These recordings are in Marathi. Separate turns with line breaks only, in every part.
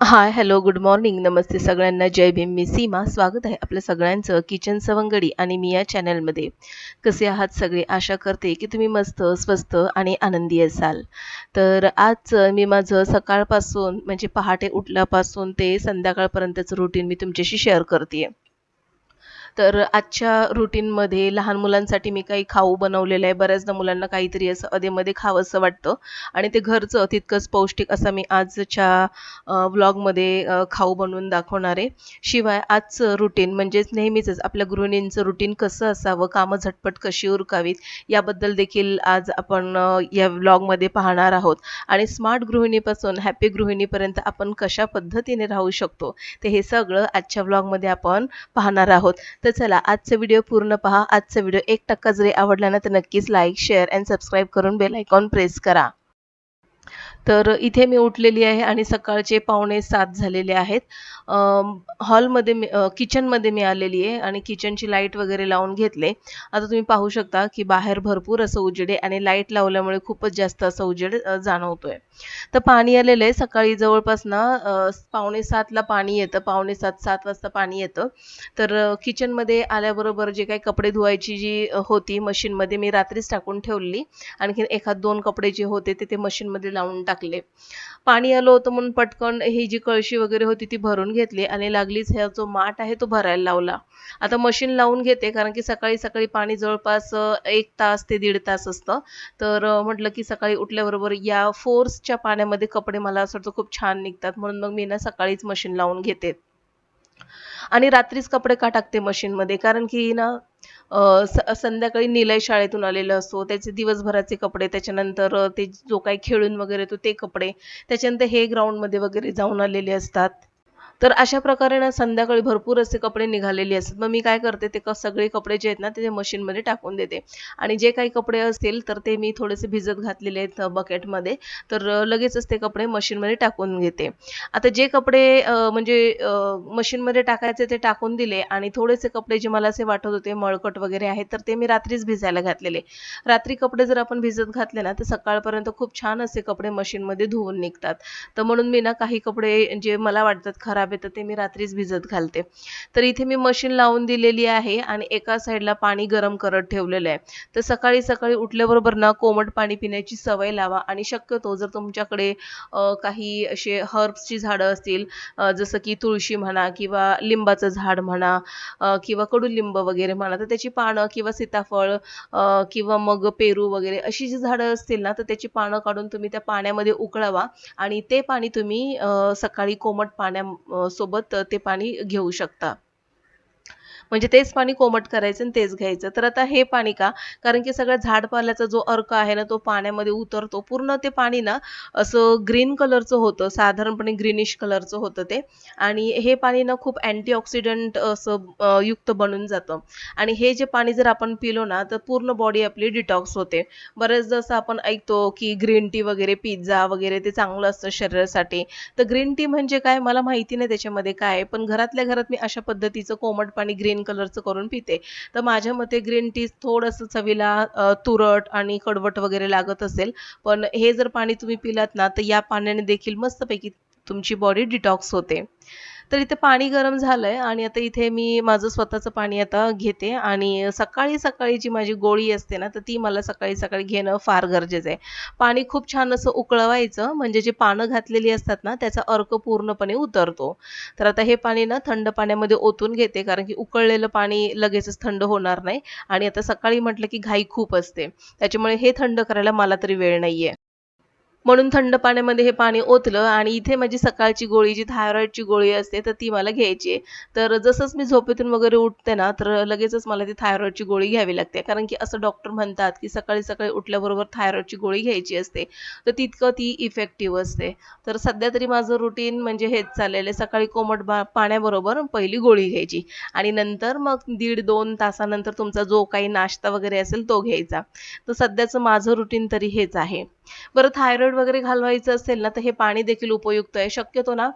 हाय, हॅलो, गुड मॉर्निंग, नमस्ते सगळ्यांना, जय भीम. मी सीमा. स्वागत आहे आपल्या सगळ्यांचं किचन सवंगडी आणि मी या चॅनलमध्ये. कसे आहात सगळे? आशा करते की तुम्ही मस्त, स्वस्त आणि आनंदी असाल. तर आज मी माझं सकाळपासून म्हणजे पहाटे उठल्यापासून ते संध्याकाळपर्यंतचं रुटीन मी तुमच्याशी शेअर करते. तर आजच्या रुटीनमध्ये लहान मुलांसाठी मी काही खाऊ बनवलेलं आहे. बऱ्याचदा मुलांना काहीतरी असं अधेमध्ये खावंसं वाटतं आणि ते घरचं तितकंच पौष्टिक असं मी आजच्या व्लॉगमध्ये खाऊ बनवून दाखवणार आहे. शिवाय आजचं रुटीन म्हणजेच नेहमीचंच आपल्या गृहिणींचं रुटीन कसं असावं, कामं झटपट कशी उरकावीत याबद्दल देखील आज आपण या व्लॉगमध्ये पाहणार आहोत. आणि स्मार्ट गृहिणीपासून हॅपी गृहिणीपर्यंत आपण कशा पद्धतीने राहू शकतो, ते हे सगळं आजच्या व्लॉगमध्ये आपण पाहणार आहोत. तर चला आजचा व्हिडिओ पूर्ण पहा. आजचा व्हिडिओ 1% जरी आवडला ना, तर नक्कीच लाईक, शेअर अँड सबस्क्राईब करून बेल आयकॉन प्रेस करा. तर इथे मी उठलेली आहे आणि सकाळचे 6:45 झालेले आहेत. हॉलमध्ये किचनमध्ये मी आलेली आहे आणि किचनची लाईट वगैरे लावून घेतले. आता तुम्ही पाहू शकता की बाहेर भरपूर असं उजेड आहे आणि लाईट लावल्यामुळे खूपच जास्त असा उजेड जाणवतोय. तर पाणी आलेलं आहे सकाळी जवळपास ना 6:45ला पाणी येतं. 6:45-7 वाजता पाणी येतं. तर किचनमध्ये आल्याबरोबर जे काही कपडे धुवायची जी होती मशीनमध्ये मी रात्रीच टाकून ठेवली. आणखीन एखाद 2 कपडे जे होते ते मशीनमध्ये लावून टाकले. पाणी आलं होतं म्हणून पटकन ही जी कळशी वगैरे होती ती भरून घेतली आणि लागलीच हा जो माठ आहे तो भरायला लावला. आता मशीन लावून घेते कारण की सकाळी-सकाळी पाणी जवळपास 1 तास ते 1.5 तास असतं. तर म्हटलं की सकाळी उठल्याबरोबर या फोर्सच्या पाण्यामध्ये कपडे मला असं वाटतं खूप छान निघतात म्हणून मग मी ना सकाळीच मशीन लावून घेते. आणि रात्रीच कपडे का टाकते मशीनमध्ये कारण की ना संध्याकाळी निलय शाळेतून आलेला असतो. त्याचे दिवसभराचे कपडे, त्याच्यानंतर ते जो काही खेळून वगैरे येतो ते कपडे, त्याच्यानंतर हे ग्राउंडमध्ये वगैरे जाऊन आलेले असतात. तर अशा प्रकारे ना संध्याकाळी भरपूर असे कपडे निघालेले असतात. मग मी काय करते ते सगळे कपडे जे आहेत ना ते मशीनमध्ये टाकून देते आणि जे काही कपडे असतील तर ते मी थोडेसे भिजत घातलेले आहेत बकेटमध्ये. तर लगेचच ते कपडे मशीनमध्ये टाकून घेते. आता जे कपडे म्हणजे मशीनमध्ये टाकायचे ते टाकून दिले आणि थोडेसे कपडे जे मला असे वाटत होते मळकट वगैरे आहेत तर ते मी रात्रीच भिजायला घातलेले. रात्री कपडे जर आपण भिजत घातले ना तर सकाळपर्यंत खूप छान असे कपडे मशीनमध्ये धुवून निघतात. तर म्हणून मी ना काही कपडे जे मला वाटतात खराब आहेत तर ते मी रात्रीच भिजत घालते. तर इथे मी मशीन लावून दिलेली आहे आणि एका साईडला पाणी गरम करत ठेवलेलं आहे. तर सकाळी-सकाळी उठल्याबरोबर ना कोमट पाणी पिण्याची सवय लावा आणि शक्यतो जर तुमच्याकडे काही असे हर्ब्सची झाडं असतील जसं की तुळशी म्हणा किंवा लिंबाचं झाड म्हणा किंवा कडुलिंब वगैरे म्हणा, तर त्याची पानं किंवा सीताफळ किंवा मग पेरू वगैरे अशी जी झाडं असतील ना, तर त्याची पानं काढून तुम्ही त्या पाण्यामध्ये उकळवा आणि ते पाणी तुम्ही सकाळी कोमट सोबत ते पाणी घेऊ शकता. म्हणजे तेच पाणी कोमट करायचं आणि तेच घ्यायचं. तर आता हे पाणी का? कारण की सगळ्या झाडपाल्याचा जो अर्क आहे ना, तो पाण्यामध्ये उतरतो. पूर्ण ते पाणी ना असं ग्रीन कलरचं होतं, साधारणपणे ग्रीनिश कलरचं होतं ते आणि हे पाणी ना खूप अँटीऑक्सिडंट असं युक्त बनून जातं आणि हे जे पाणी जर आपण पिलो ना, तर पूर्ण बॉडी आपली डिटॉक्स होते. बरेचदा असं आपण ऐकतो, की ग्रीन टी वगैरे, पिझ्झा वगैरे ते चांगलं असतं शरीरासाठी. तर ग्रीन टी म्हणजे काय मला माहिती नाही त्याच्यामध्ये काय आहे. पण घरातल्या घरात मी अशा पद्धतीचं कोमट पाणी ग्रीन कलरचं करून पिते. तर माझ्या मते ग्रीन टी थोडंसं चवीला तुरट आणि कडवट वगैरे लागत असेल. पण हे जर पाणी तुम्ही पिलात ना, तर या पाण्याने देखील मस्तपैकी तुमची बॉडी डिटॉक्स होते. तर इथे पाणी गरम झालंय आणि आता इथे मी माझं स्वतःचं पाणी आता घेते आणि सकाळी-सकाळी जी माझी गोळी असते ना, तर ती मला सकाळी-सकाळी घेणं फार गरजेचं आहे. पाणी खूप छान असं उकळवायचं म्हणजे जे पानं घातलेली असतात ना, त्याचा अर्क पूर्णपणे उतरतो. तर आता हे पाणी ना थंड पाण्यामध्ये ओतून घेते कारण की उकळलेलं पाणी लगेचच थंड होणार नाही आणि आता सकाळी म्हटलं की घाई खूप असते. त्याच्यामुळे हे थंड करायला मला तरी वेळ नाहीये. म्हणून थंड पाण्यामध्ये हे पाणी ओतलं आणि इथे माझी सकाळची गोळी जी थायरॉईडची गोळी असते, तर ती मला घ्यायची आहे. तर जसंच मी झोपेतून वगैरे उठते ना, तर लगेचच मला ती थायरॉईडची गोळी घ्यावी लागते. कारण की असं डॉक्टर म्हणतात, की सकाळी-सकाळी उठल्याबरोबर थायरॉईडची गोळी घ्यायची असते. तर तितकं ती इफेक्टिव्ह असते. तर सध्या तरी माझं रुटीन म्हणजे हेच चाललेलं आहे. सकाळी कोमट पाण्याबरोबर पहिली गोळी घ्यायची आणि नंतर मग 1.5-2 तासानंतर तुमचा जो काही नाश्ता वगैरे असेल तो घ्यायचा. तर सध्याचं माझं रुटीन तरी हेच आहे. बरं थायरॉईड वगैरे घालवायचं असेल ना, तर हे पाणी देखील उपयुक्त आहे. शक्यतो ना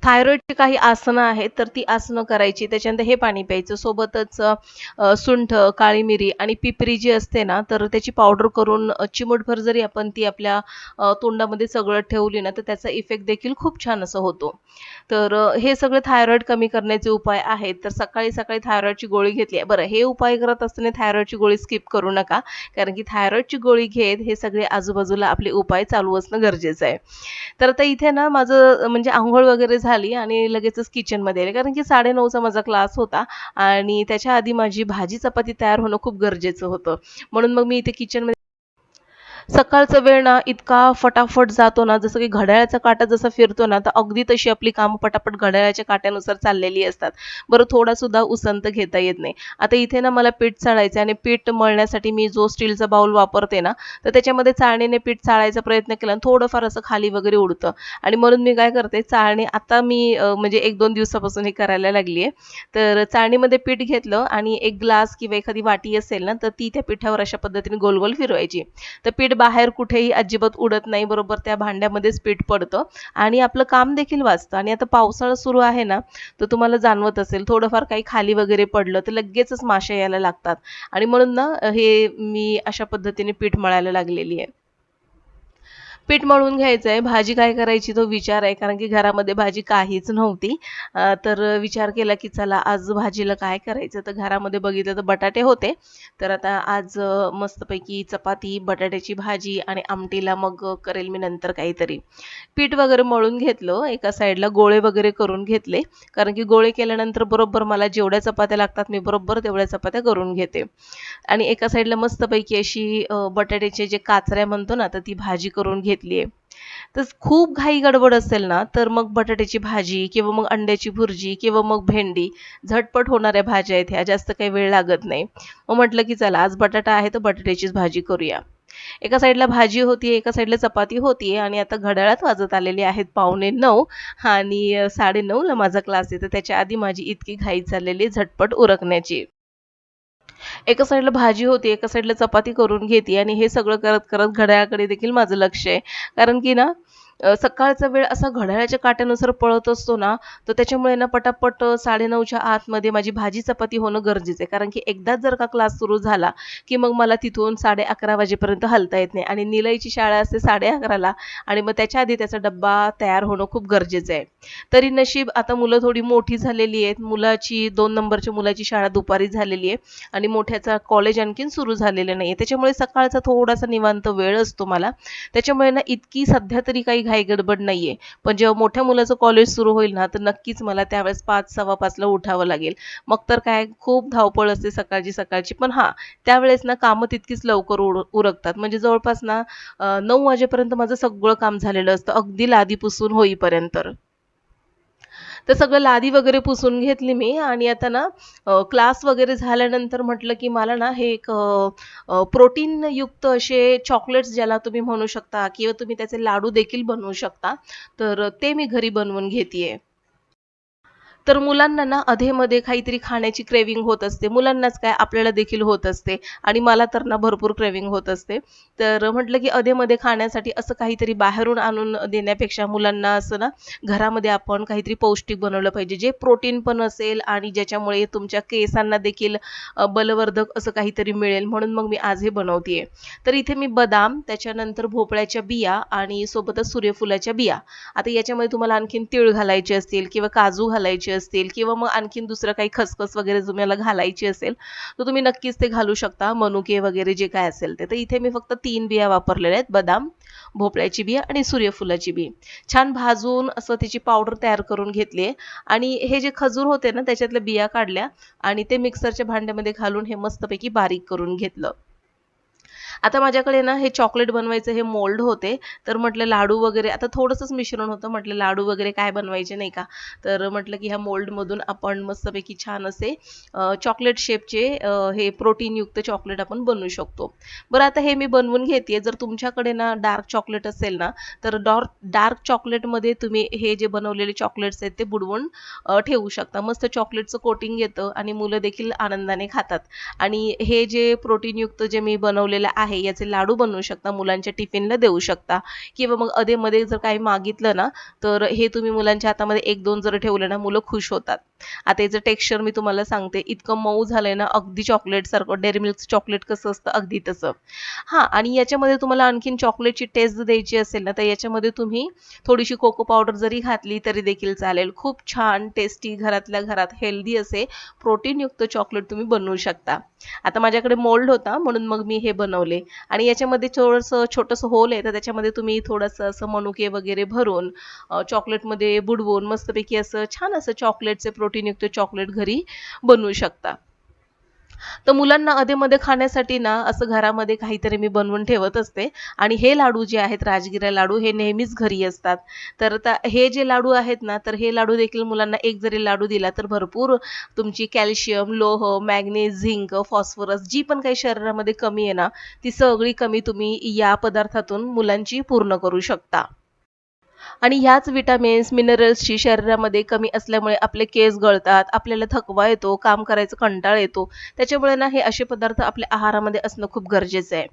थायरॉइडची काही आसनं आहेत, तर ती आसनं करायची. त्याच्यानंतर हे पाणी प्यायचं. सोबतच सुंठ, काळी मिरी आणि पिपरी जी असते ना, तर त्याची पावडर करून चिमूटभर जरी आपण ती आपल्या तोंडामध्ये चगळत ठेवली ना, तर त्याचा इफेक्ट देखील खूप छान असं होतो. तर हे सगळे थायरॉईड कमी करण्याचे उपाय आहेत. तर सकाळी-सकाळी थायरॉईडची गोळी घेतली आहे. बरं, हे उपाय करत असताना थायरॉईडची गोळी स्किप करू नका. कारण की थायरॉईडची गोळी घेत हे सगळे आजूबाजूला आपले उपाय चालू असणं गरजेचं आहे. तर आता इथे ना माझं म्हणजे अंघोळ वगैरे झाली आणि लगेचच किचनमध्ये आले. कारण की 9:30चा माझा क्लास होता आणि त्याच्या आधी माझी भाजी चपाती तयार होणं खूप गरजेचं होतं. म्हणून मग मी इथे किचनमध्ये सकाळचा वेळ ना इतका फटाफट जातो ना, जसं की घड्याळाचा काटा जसा फिरतो ना, तर अगदी तशी आपली कामं पटापट घड्याळाच्या काट्यानुसार चाललेली असतात. बरं थोडा सुद्धा उसंत घेता येत नाही. आता इथे ना मला पीठ चाळायचं आणि पीठ मळण्यासाठी मी जो स्टीलचा बाउल वापरते ना, तर त्याच्यामध्ये चाळणीने पीठ चाळायचा प्रयत्न केला आणि थोडंफार असं खाली वगैरे उडतं आणि म्हणून मी काय करते चाळणी आता मी म्हणजे 1-2 दिवसापासून हे करायला लागली आहे. तर चाळणीमध्ये पीठ घेतलं आणि एक ग्लास किंवा एखादी वाटी असेल ना, तर ती त्या पिठावर अशा पद्धतीने गोल-गोल फिरवायची. तर पीठ बाहेर कुठेही अजिबात उडत नाही. बरोबर त्या भांड्यामध्येच पीठ पडतं आणि आपलं काम देखील वाचतं. आणि आता पावसाळा सुरू आहे ना, तर तुम्हाला जाणवत असेल थोडंफार काही खाली वगैरे पडलं, तर लगेचच माश्या यायला लागतात आणि म्हणून ना हे मी अशा पद्धतीने पीठ मळायला लागलेली आहे. पीठ मळून घ्यायचं आहे. भाजी काय करायची तो विचार आहे, कारण की घरामध्ये भाजी काहीच नव्हती. तर विचार केला की चला आज भाजीला काय करायचं? तर घरामध्ये बघितलं तर बटाटे होते. तर आता आज मस्तपैकी चपाती, बटाट्याची भाजी आणि आमटीला मग करेल मी नंतर काहीतरी. पीठ वगैरे मळून घेतलं. एका साईडला गोळे वगैरे करून घेतले. कारण की गोळे केल्यानंतर बरोबर मला जेवढ्या चपात्या लागतात, मी बरोबर तेवढ्या चपात्या करून घेते. आणि एका साईडला मस्तपैकी अशी बटाट्याचे जे काचऱ्या म्हणतो ना, तर ती भाजी करून घेतली आहे. तर खूप घाई गडबड असेल ना, तर मग बटाट्याची भाजी किंवा मग अंड्याची भुर्जी किंवा मग भेंडी झटपट होणाऱ्या भाज्या आहेत ह्या, जास्त काही वेळ लागत नाही. मग म्हटलं की चला आज बटाटा आहे तर बटाट्याचीच भाजी करूया. एका साईडला भाजी होती, एका साईडला चपाती होती आणि आता घड्याळात वाजत आलेले आहेत 8:45 आणि 9:30ला माझा क्लास आहे. तर त्याच्या आधी माझी इतकी घाई चाललेली आहे झटपट उरकण्याची. एका साईडला भाजी होती, एका साईडला चपाती करून घेते आणि हे सगळं करत-करत घड्याळाकडे देखील माझं लक्ष आहे. कारण की ना सकाळचा वेळ असा घड्याळाच्या काट्यानुसार पळत असतो ना, तर त्याच्यामुळे ना पटापट 9:30च्या आतमध्ये माझी भाजी चपाती होणं गरजेचं आहे. कारण की एकदाच जर का क्लास सुरू झाला, की मग मला तिथून 11:30 वाजेपर्यंत हलता येत नाही आणि निलयची शाळा असते 11:30ला आणि मग त्याच्या आधी त्याचा डब्बा तयार होणं खूप गरजेचं आहे. तरी नशीब आता मुलं थोडी मोठी झालेली आहेत. मुलाची 2 नंबरच्या मुलाची शाळा दुपारी झालेली आहे आणि मोठ्याचा कॉलेज आणखीन सुरू झालेलं नाहीये. त्याच्यामुळे सकाळचा थोडासा निवांत वेळ असतो मला. त्याच्यामुळे ना इतकी सध्या तरी काही घाई-गडबड नाहीये. पण जेव्हा मोठ्या मुलाचं कॉलेज सुरू होईल ना, तर नक्कीच मला त्यावेळेस 5, 5:15ला उठावं लागेल. मग तर काय खूप धावपळ असते सकाळची. पण हां, त्यावेळेस ना कामं तितकीच लवकर उरकतात. म्हणजे जवळपास ना 9 वाजेपर्यंत माझं सगळं काम झालेलं असतं. अगदी लादी पुसून होईपर्यंत. तर सगळं लादी वगैरे पुसून घेतली मी आणि आता ना क्लास वगैरे झाल्यानंतर म्हटलं की मला ना हे एक प्रोटीनयुक्त असे चॉकलेट्स ज्याला तुम्ही म्हणू शकता किंवा तुम्ही त्याचे लाडू देखील बनवू शकता. तर ते मी घरी बनवून घेतीये. तर मुलांना ना अधेमध्ये काहीतरी खाण्याची क्रेव्हिंग होत असते. मुलांनाच काय आपल्याला देखील होत असते आणि मला तर ना भरपूर क्रेव्हिंग होत असते. तर म्हटलं की अधेमध्ये खाण्यासाठी असं काहीतरी बाहेरून आणून देण्यापेक्षा मुलांना असं ना घरामध्ये आपण काहीतरी पौष्टिक बनवलं पाहिजे. जे प्रोटीन पण असेल आणि ज्याच्यामुळे तुमच्या केसांना देखील बलवर्धक असं काहीतरी मिळेल म्हणून मग मी आज हे बनवतीये. तर इथे मी बदाम, त्याच्यानंतर भोपळ्याच्या बिया आणि सोबतच सूर्यफुलाच्या बिया. आता याच्यामध्ये तुम्हाला आणखीन तीळ घालायचे असतील किंवा काजू घालायचे असतील किंवा मग आणखीन दुसरं काही खसखस वगैरे तुम्हाला घालायची असेल, तर तुम्ही नक्कीच ते घालू शकता. मनुके वगैरे जे काय असेल ते. तर इथे मी फक्त 3 बिया वापरलेल्या आहेत. बदाम, भोपळ्याची बिया आणि सूर्यफुलाची बी. छान भाजून असं त्याची पावडर तयार करून घेतली आहे आणि हे जे खजूर होते ना, त्याच्यातल्या बिया काढल्या आणि ते मिक्सरच्या भांड्यामध्ये घालून हे मस्तपैकी बारीक करून घेतलं. आता माझ्याकडे ना हे चॉकलेट बनवायचं हे मोल्ड होते. तर म्हटलं लाडू वगैरे आता थोडंसंच मिश्रण होतं. म्हटलं लाडू वगैरे काय बनवायचे नाही का. तर म्हटलं की ह्या मोल्डमधून आपण मस्तपैकी छान असे चॉकलेट शेपचे हे प्रोटीनयुक्त चॉकलेट आपण बनवू शकतो. बरं आता हे मी बनवून घेतेय. जर तुमच्याकडे ना डार्क चॉकलेट असेल ना, तर डार्क चॉकलेटमध्ये तुम्ही हे जे बनवलेले चॉकलेट्स आहेत ते बुडवून ठेवू शकता. मस्त चॉकलेटचं कोटिंग येतं आणि मुलं देखील आनंदाने खातात. आणि हे जे प्रोटीनयुक्त जे मी बनवलेलं आहे आहे याचे लाडू बनवू शकता, मुलांच्या टिफिनला देऊ शकता किंवा मग अधेमध्ये जर काही मागितलं ना तर हे तुम्ही मुलांच्या हातामध्ये 1-2 जर ठेवलं ना मुलं खुश होतात. आता याचं टेक्स्चर मी तुम्हाला सांगते, इतकं मऊ झालंय ना अगदी चॉकलेटसारखं, डेअरी मिल्कचं चॉकलेट कसं असतं अगदी तसं. हां, आणि याच्यामध्ये तुम्हाला आणखीन चॉकलेटची टेस्ट द्यायची असेल ना तर याच्यामध्ये तुम्ही थोडीशी कोको पावडर जरी घातली तरी देखील चालेल. खूप छान टेस्टी घरातल्या घरात हेल्दी असे प्रोटीनयुक्त चॉकलेट तुम्ही बनवू शकता. आता माझ्याकडे मोल्ड होता म्हणून मग मी हे बनवले आणि याच्यामध्ये थोडंसं छोटंसं होल आहे तर त्याच्यामध्ये तुम्ही थोडंसं असं मनुके वगैरे भरून चॉकलेटमध्ये बुडवून मस्तपैकी असं छान असं चॉकलेटचे प्रोटीनयुक्त चॉकलेट घरी बनवू शकता. तर मुलांना अधेमध्ये खाण्यासाठी ना असं घरामध्ये काहीतरी मी बनवून ठेवत असते आणि हे लाडू जे आहेत राजगिरा लाडू हे नेहमीच घरी असतात. तर आता हे जे लाडू आहेत ना तर हे लाडू देखील मुलांना एक जरी लाडू दिला तर भरपूर तुमची कॅल्शियम, लोह, मॅग्नीज, झिंक, फॉस्फरस जी पण काही शरीरामध्ये कमी आहे ना ती सगळी कमी तुम्ही या पदार्थातून मुलांची पूर्ण करू शकता. आणि ह्याच विटामिन्स, मिनरल्सची शरीरामध्ये कमी असल्यामुळे आपले केस गळतात, आपल्याला थकवा येतो, काम करायचा कंटाळा येतो. त्याच्यामुळे ना हे असे पदार्थ आपल्या आहारामध्ये असणं खूप गरजेचं आहे.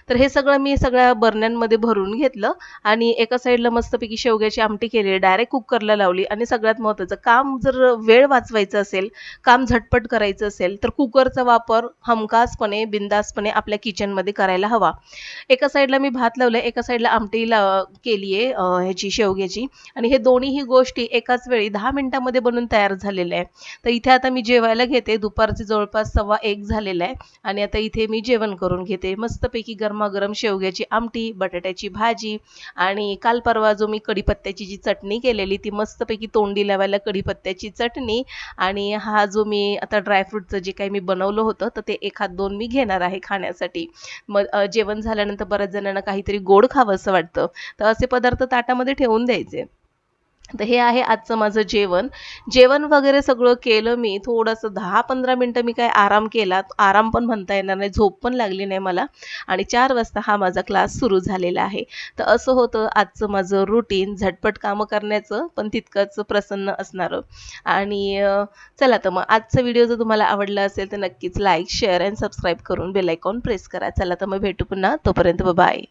तर हे सगळं मी सगळ्या बरण्यांमध्ये भरून घेतलं आणि एका साईडला मस्तपैकी शेवग्याची आमटी केली, डायरेक्ट कुकरला लावली आणि सगळ्यात महत्त्वाचं काम जर वेळ वाचवायचं असेल, काम झटपट करायचं असेल, तर कुकरचा वापर हमखासपणे, बिनधास्तपणे आपल्या किचनमध्ये करायला हवा. एका साईडला मी भात लावलाय, एका साईडला आमटी केलीये ह्याची शेवग्याची आणि हे दोन्हीही गोष्टी एकाच वेळी 10 मिनिटामध्ये बनून तयार झालेल्या आहे. तर इथे आता मी जेवायला घेते. दुपारचे जवळपास 1:15 झालेला आहे आणि आता इथे मी जेवण करून घेते. मस्तपैकी गरमागरम शेवग्याची आमटी, बटाट्याची भाजी आणि काल परवा जो मी कढीपत्त्याची जी चटणी केलेली ती मस्तपैकी तोंडी लावायला कढीपत्त्याची चटणी आणि हा जो मी आता ड्रायफ्रूटचं जे काही मी बनवलं होतं तर ते 1 हात 2 मी घेणार आहे खाण्यासाठी. मग जेवण झाल्यानंतर बऱ्याच जणांना काहीतरी गोड खावंसं वाटतं. तर असे पदार्थ ताटामध्ये ठेवून द्यायचे. तर हे आहे आजचं माझं जेवण. जेवण वगैरे सगळं केलं मी. थोडंसं 10-15 मिनिटं मी काय आराम केला. आराम पण म्हणता येणार नाही, झोप पण लागली नाही मला आणि 4 वाजता हा माझा क्लास सुरू झालेला आहे. तर असं होतं आजचं माझं रुटीन, झटपट कामं करण्याचं, पण तितकंच प्रसन्न असणारं. आणि चला तर मग आजचा व्हिडिओ जर तुम्हाला आवडला असेल तर नक्कीच लाईक, शेअर आणि सबस्क्राईब करून बेल आयकॉन प्रेस करा. चला तर मग भेटू पुन्हा. तोपर्यंत बाय.